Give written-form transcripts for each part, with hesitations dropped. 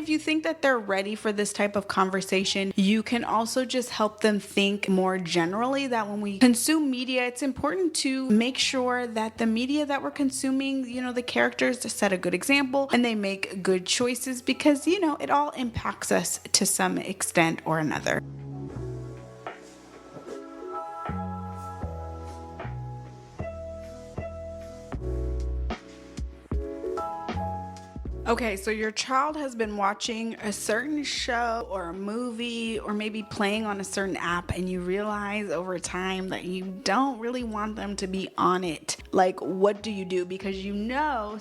If you think that they're ready for this type of conversation, you can also just help them think more generally that when we consume media, it's important to make sure that the media that we're consuming, the characters set a good example and they make good choices because, it all impacts us to some extent or another. Okay, so your child has been watching a certain show or a movie or maybe playing on a certain app, and you realize over time that you don't really want them to be on it. Like, what do you do? Because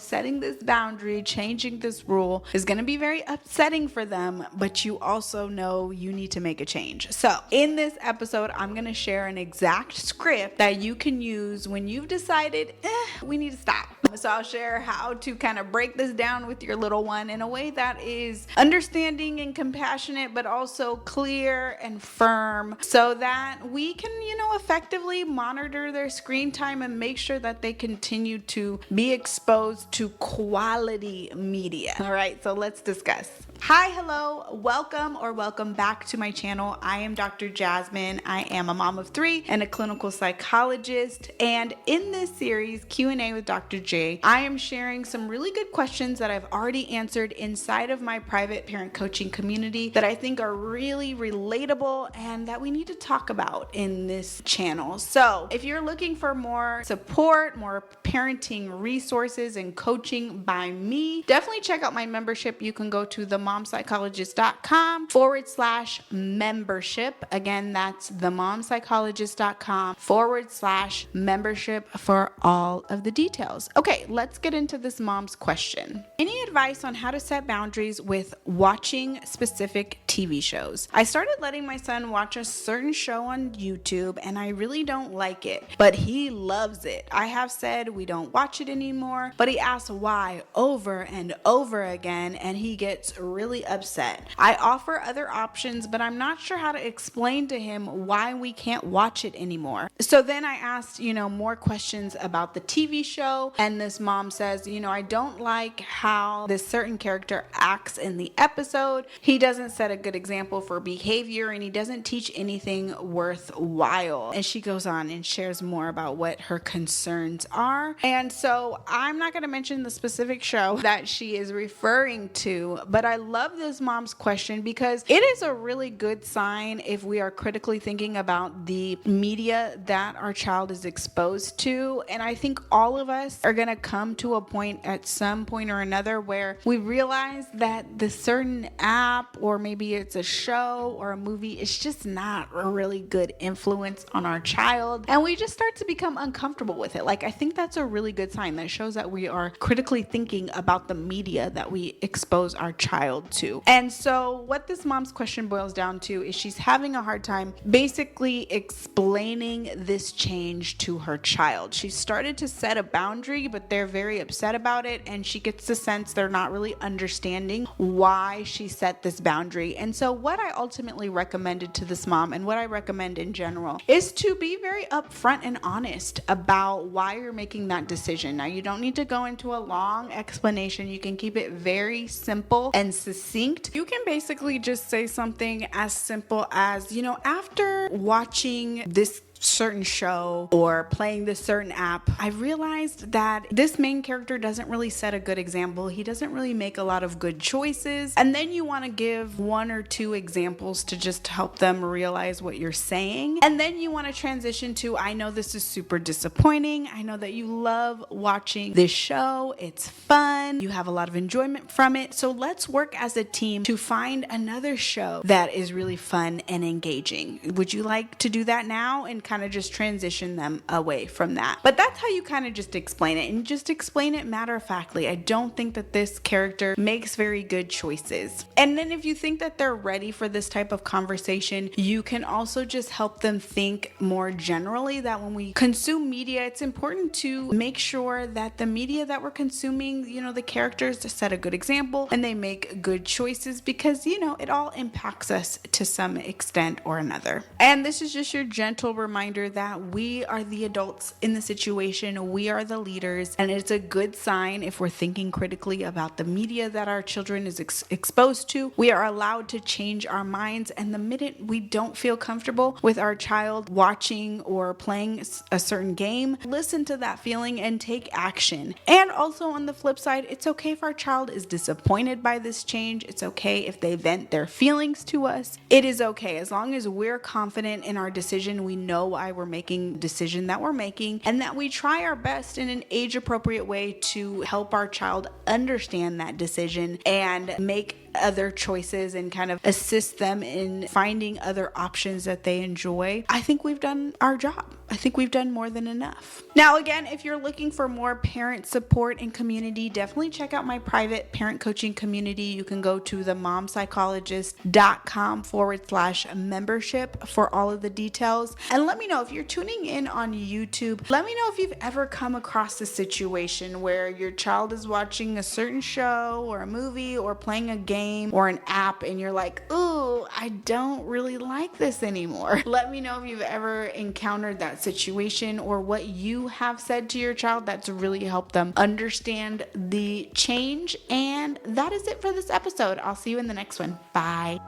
setting this boundary, changing this rule is going to be very upsetting for them, but you also know you need to make a change. So in this episode, I'm going to share an exact script that you can use when you've decided, we need to stop. So I'll share how to kind of break this down with your little one in a way that is understanding and compassionate, but also clear and firm so that we can, effectively monitor their screen time and make sure that they continue to be exposed to quality media. All right, so let's discuss. Hi, hello, welcome back to my channel. I am Dr. Jasmine. I am a mom of 3 and a clinical psychologist. And in this series, Q&A with Dr. J, I am sharing some really good questions that I've already answered inside of my private parent coaching community that I think are really relatable and that we need to talk about in this channel. So if you're looking for more support, more parenting resources and coaching by me, definitely check out my membership. You can go to themomspsychologist.com/membership. Again, that's themomspsychologist.com/membership for all of the details. Okay, let's get into this mom's question. Any advice on how to set boundaries with watching specific TV shows? I started letting my son watch a certain show on YouTube and I really don't like it, but he loves it. I have said we don't watch it anymore, but he asks why over and over again and he gets really upset. I offer other options, but I'm not sure how to explain to him why we can't watch it anymore. So then I asked, more questions about the TV show, and this mom says, I don't like how this certain character acts in the episode. He doesn't set a good example for behavior and he doesn't teach anything worthwhile. And she goes on and shares more about what her concerns are. And so I'm not going to mention the specific show that she is referring to, but I love this mom's question because it is a really good sign if we are critically thinking about the media that our child is exposed to. And I think all of us are going to come to a point at some point or another where we realize that the certain app or maybe it's a show or a movie is just not a really good influence on our child. And we just start to become uncomfortable with it. Like, I think that's a really good sign that shows that we are critically thinking about the media that we expose our child to. And so what this mom's question boils down to is she's having a hard time basically explaining this change to her child. She started to set a boundary, but they're very upset about it. And she gets the sense they're not really understanding why she set this boundary. And so what I ultimately recommended to this mom and what I recommend in general is to be very upfront and honest about why you're making that decision. Now, you don't need to go into a long explanation. You can keep it very simple and succinct. You can basically just say something as simple as, after watching this certain show or playing this certain app, I realized that this main character doesn't really set a good example. He doesn't really make a lot of good choices. And then you want to give 1 or 2 examples to just help them realize what you're saying. And then you want to transition to, I know this is super disappointing. I know that you love watching this show. It's fun. You have a lot of enjoyment from it. So let's work as a team to find another show that is really fun and engaging. Would you like to do that now? And kind of just transition them away from that. But that's how you kind of just explain it, and just explain it matter-of-factly. I don't think that this character makes very good choices. And then if you think that they're ready for this type of conversation, you can also just help them think more generally that when we consume media, it's important to make sure that the media that we're consuming, the characters set a good example and they make good choices because, it all impacts us to some extent or another. And this is just your gentle reminder reminder that we are the adults in the situation, we are the leaders, and it's a good sign if we're thinking critically about the media that our children is exposed to. We are allowed to change our minds, and the minute we don't feel comfortable with our child watching or playing a certain game, listen to that feeling and take action. And also on the flip side, it's okay if our child is disappointed by this change. It's okay if they vent their feelings to us. It is okay as long as we're confident in our decision, we know why we're making the decision that we're making, and that we try our best in an age appropriate way to help our child understand that decision and make other choices and kind of assist them in finding other options that they enjoy. I think we've done our job. I think we've done more than enough. Now, again, if you're looking for more parent support and community, definitely check out my private parent coaching community. You can go to themomspsychologist.com/membership for all of the details. And let me know if you're tuning in on YouTube. Let me know if you've ever come across a situation where your child is watching a certain show or a movie or playing a game or an app and you're like, ooh, I don't really like this anymore. Let me know if you've ever encountered that situation or what you have said to your child that's really helped them understand the change. And that is it for this episode. I'll see you in the next one. Bye.